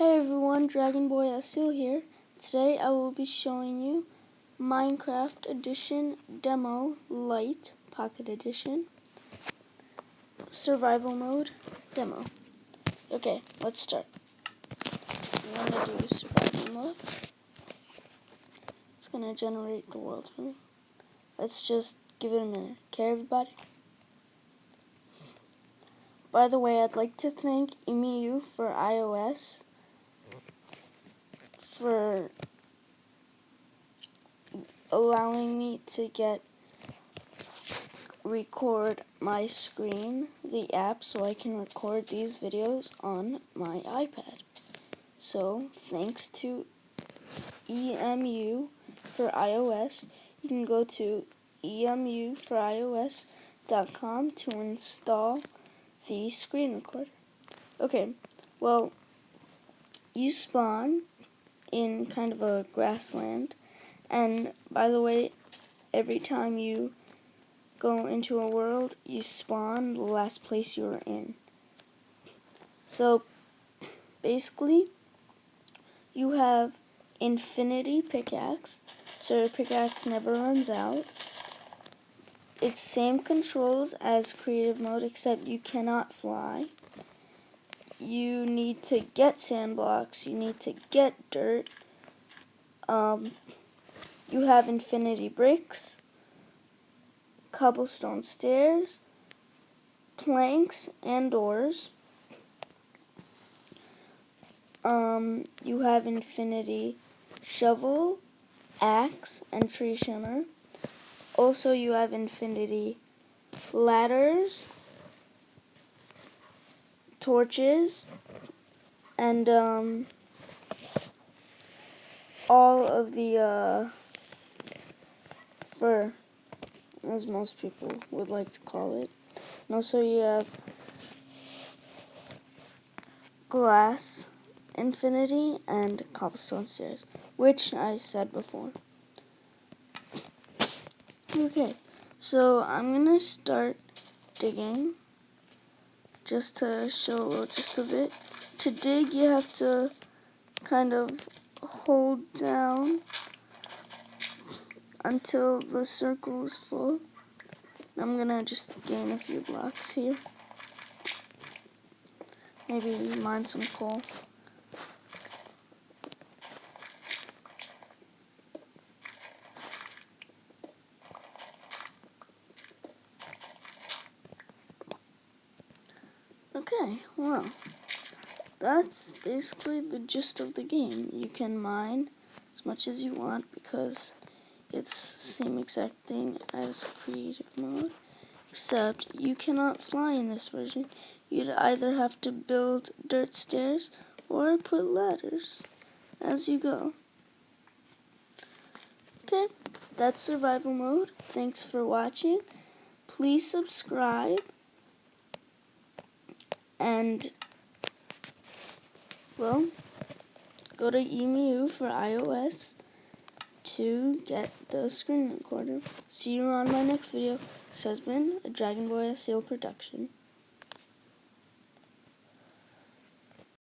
Hey everyone, Dragon Boy Asil here. Today I will be showing you Minecraft Edition Demo Lite Pocket Edition Survival Mode Demo. Okay, let's start. I'm going to do Survival Mode. It's going to generate the world for me. Let's just give it a minute. Okay, everybody? By the way, I'd like to thank EMU for iOS for allowing me to record my screen, the app, so I can record these videos on my iPad. So, thanks to EMU for iOS. You can go to emuforios.com to install the screen recorder. Okay, well, you spawn in kind of a grassland, and by the way, every time you go into a world, you spawn the last place you were in. So, basically, you have infinity pickaxe, so your pickaxe never runs out. It's same controls as creative mode, except you cannot fly. You need to get sand blocks, you need to get dirt. You have infinity bricks, cobblestone stairs, planks, and doors. You have infinity shovel, axe, and tree shimmer. Also, you have infinity ladders, torches, and all of the fur, as most people would like to call it. And also, you have glass infinity and cobblestone stairs, which I said before. Okay, so I'm gonna start digging just to show a little gist of it. To dig, you have to kind of hold down until the circle is full. I'm gonna just gain a few blocks here. Maybe mine some coal. Okay, well, that's basically the gist of the game. You can mine as much as you want because it's the same exact thing as creative mode, except you cannot fly in this version. You'd either have to build dirt stairs or put ladders as you go. Okay, that's survival mode. Thanks for watching. Please subscribe and, well, go to EMU for iOS to get the screen recorder. See you on my next video. This has been a Dragon Boy Asil production.